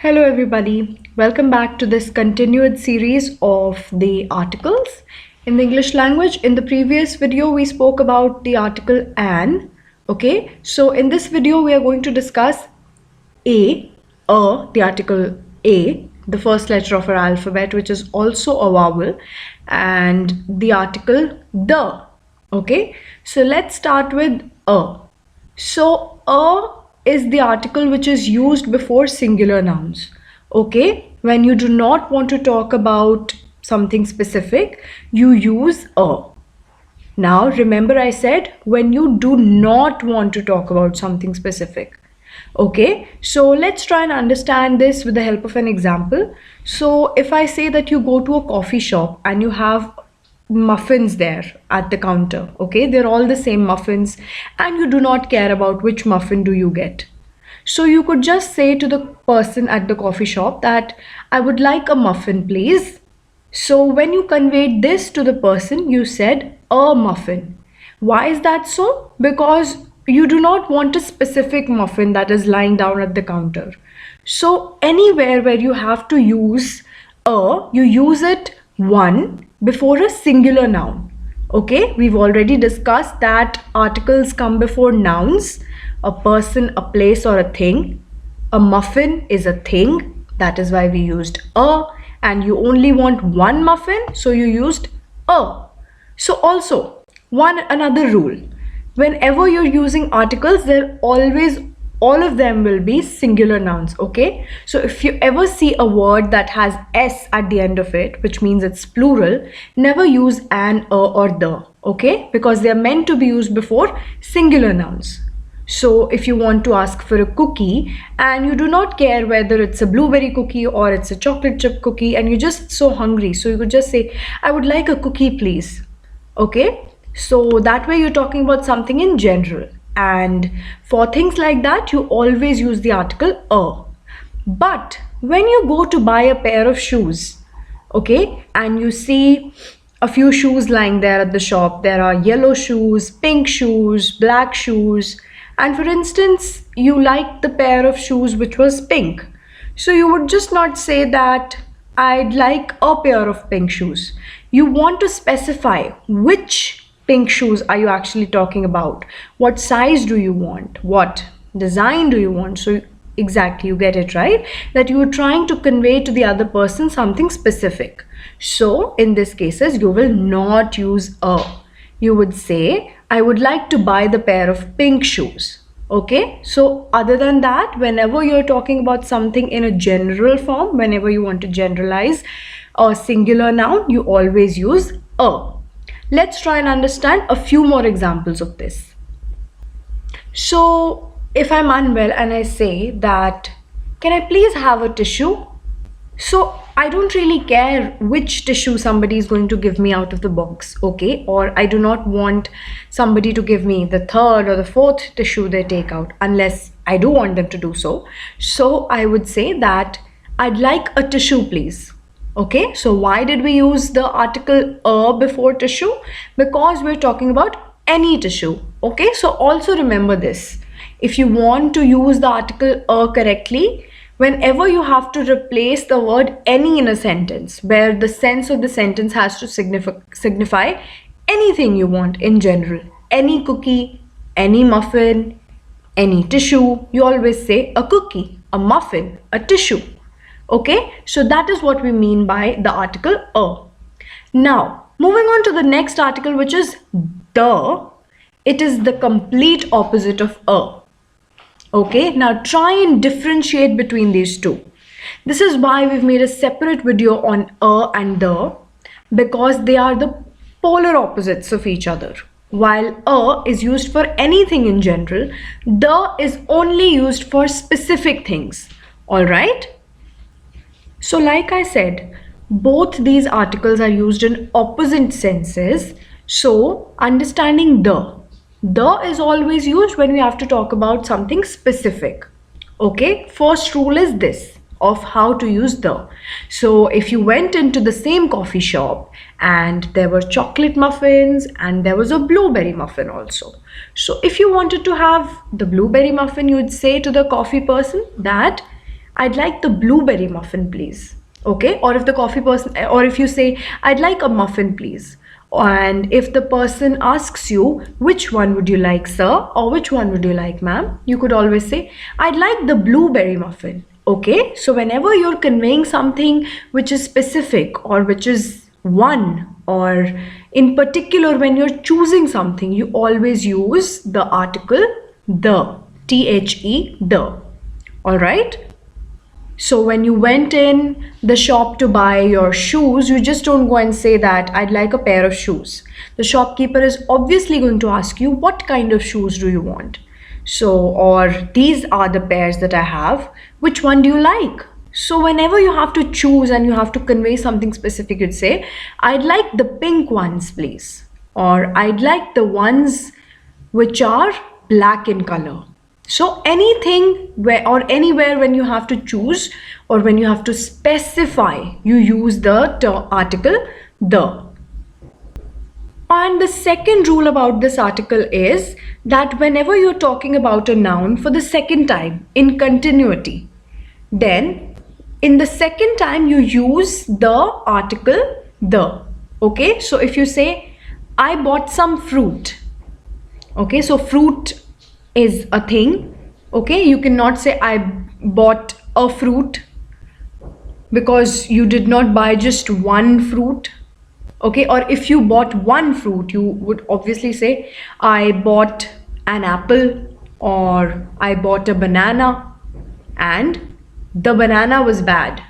Hello everybody, welcome back to this continued series of the articles in the English language. In the previous video we spoke about the article an. Okay, so in this video we are going to discuss the article a, the first letter of our alphabet, which is also a vowel, and the article the. Okay, so let's start with a. So a is the article which is used before singular nouns. Okay, when you do not want to talk about something specific, you use a. Now remember I said when you do not want to talk about something specific. Okay, so let's try and understand this with the help of an example. So if I say that you go to a coffee shop and you have muffins there at the counter, okay, they're all the same muffins and you do not care about which muffin do you get. So you could just say to the person at the coffee shop that I would like a muffin please. So when you conveyed this to the person, you said a muffin. Why is that so? Because you do not want a specific muffin that is lying down at the counter. So anywhere where you have to use a, you use it one before a singular noun. Okay, we've already discussed that articles come before nouns, a person, a place, or a thing. A muffin is a thing, that is why we used a, and you only want one muffin, so you used a. So also another rule, whenever you're using articles, they're always, all of them will be singular nouns. Okay, so if you ever see a word that has s at the end of it, which means it's plural, never use an, a, or the. Okay, because they're meant to be used before singular nouns. So if you want to ask for a cookie and you do not care whether it's a blueberry cookie or it's a chocolate chip cookie and you're just so hungry, so you could just say I would like a cookie please. Okay, so that way you're talking about something in general. And for things like that, you always use the article a. But when you go to buy a pair of shoes, okay, and you see a few shoes lying there at the shop, there are yellow shoes, pink shoes, black shoes, and for instance, you liked the pair of shoes which was pink. So you would just not say that I'd like a pair of pink shoes. You want to specify which pink shoes are you actually talking about? What size do you want? What design do you want? So exactly, you get it, right? That you are trying to convey to the other person something specific. So in this cases, you will not use a. You would say, I would like to buy the pair of pink shoes. Okay, so other than that, whenever you're talking about something in a general form, whenever you want to generalize a singular noun, you always use a. Let's try and understand a few more examples of this. So if I'm unwell and I say that, can I please have a tissue? So I don't really care which tissue somebody is going to give me out of the box, okay? Or I do not want somebody to give me the third or the fourth tissue they take out unless I do want them to do so. So I would say that I'd like a tissue please. Okay, so why did we use the article a before tissue? Because we're talking about any tissue. Okay, so also remember this. If you want to use the article a correctly, whenever you have to replace the word any in a sentence, where the sense of the sentence has to signify anything you want in general, any cookie, any muffin, any tissue, you always say a cookie, a muffin, a tissue. Okay, so that is what we mean by the article a. Now, moving on to the next article, which is the. It is the complete opposite of a. Okay, now try and differentiate between these two. This is why we've made a separate video on a and the, because they are the polar opposites of each other. While a is used for anything in general, the is only used for specific things. All right? So like I said, both these articles are used in opposite senses. So understanding the is always used when we have to talk about something specific. Okay, first rule is this of how to use the. So if you went into the same coffee shop and there were chocolate muffins and there was a blueberry muffin also. So if you wanted to have the blueberry muffin, you would say to the coffee person that I'd like the blueberry muffin, please. Okay, or if the coffee person, or if you say, I'd like a muffin, please. And if the person asks you, which one would you like, sir, or which one would you like, ma'am, you could always say, I'd like the blueberry muffin. Okay, so whenever you're conveying something which is specific or which is one, or in particular when you're choosing something, you always use the article the, the. All right. So when you went in the shop to buy your shoes, you just don't go and say that I'd like a pair of shoes. The shopkeeper is obviously going to ask you, what kind of shoes do you want? So, or these are the pairs that I have. Which one do you like? So whenever you have to choose and you have to convey something specific, you'd say, I'd like the pink ones, please. Or I'd like the ones which are black in color. So anything where or anywhere when you have to choose or when you have to specify, you use the article the. And the second rule about this article is that whenever you're talking about a noun for the second time in continuity, then in the second time you use the article the. Okay, so if you say, I bought some fruit. Okay, so fruit is a thing. Okay, you cannot say I bought a fruit because you did not buy just one fruit. Okay, or if you bought one fruit, you would obviously say I bought an apple or I bought a banana and the banana was bad.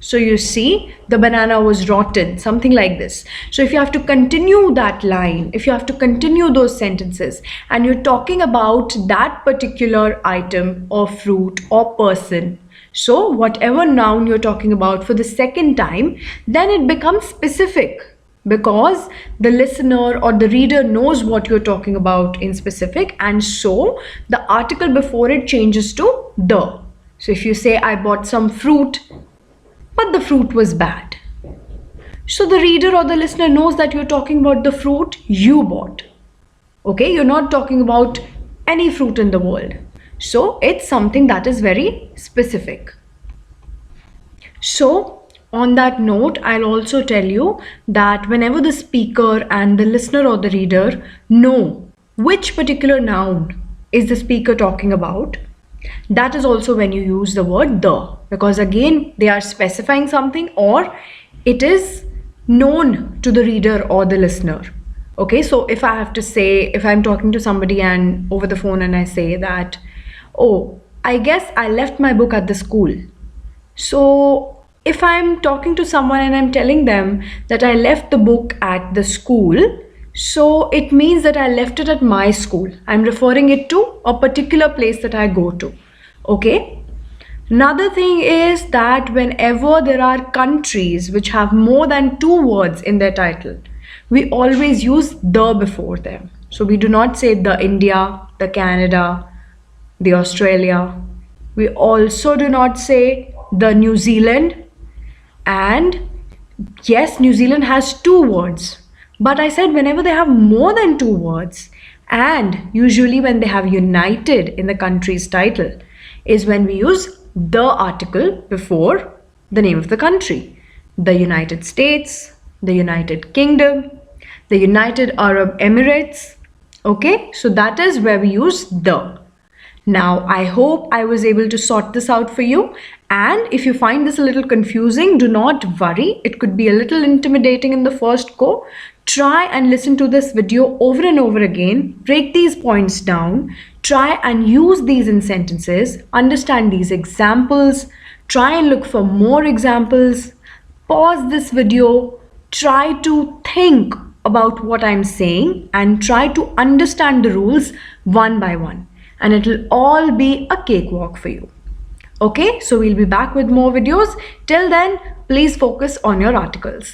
So you see, the banana was rotten, something like this. So if you have to continue that line, if you have to continue those sentences and you're talking about that particular item or fruit or person, so whatever noun you're talking about for the second time, then it becomes specific because the listener or the reader knows what you're talking about in specific, and so the article before it changes to the. So if you say I bought some fruit, but the fruit was bad. So the reader or the listener knows that you're talking about the fruit you bought. Okay, you're not talking about any fruit in the world. So it's something that is very specific. So on that note, I'll also tell you that whenever the speaker and the listener or the reader know which particular noun is the speaker talking about, that is also when you use the word the, because again they are specifying something or it is known to the reader or the listener. Okay, so if I have to say, if I'm talking to somebody and over the phone and I say that, oh, I guess I left my book at the school. So if I'm talking to someone and I'm telling them that I left the book at the school, so it means that I left it at my school. I'm referring it to a particular place that I go to. Okay. Another thing is that whenever there are countries which have more than 2 words in their title, we always use the before them. So we do not say the India, the Canada, the Australia. We also do not say the New Zealand. And yes, New Zealand has 2 words. But I said whenever they have more than 2 words, and usually when they have united in the country's title, is when we use the article before the name of the country. The United States, the United Kingdom, the United Arab Emirates. Okay, so that is where we use the. Now, I hope I was able to sort this out for you. And if you find this a little confusing, do not worry. It could be a little intimidating in the first go. Try and listen to this video over and over again. Break these points down. Try and use these in sentences. Understand these examples. Try and look for more examples. Pause this video. Try to think about what I'm saying and try to understand the rules one by one. And it will all be a cakewalk for you. Okay, so we'll be back with more videos. Till then, please focus on your articles.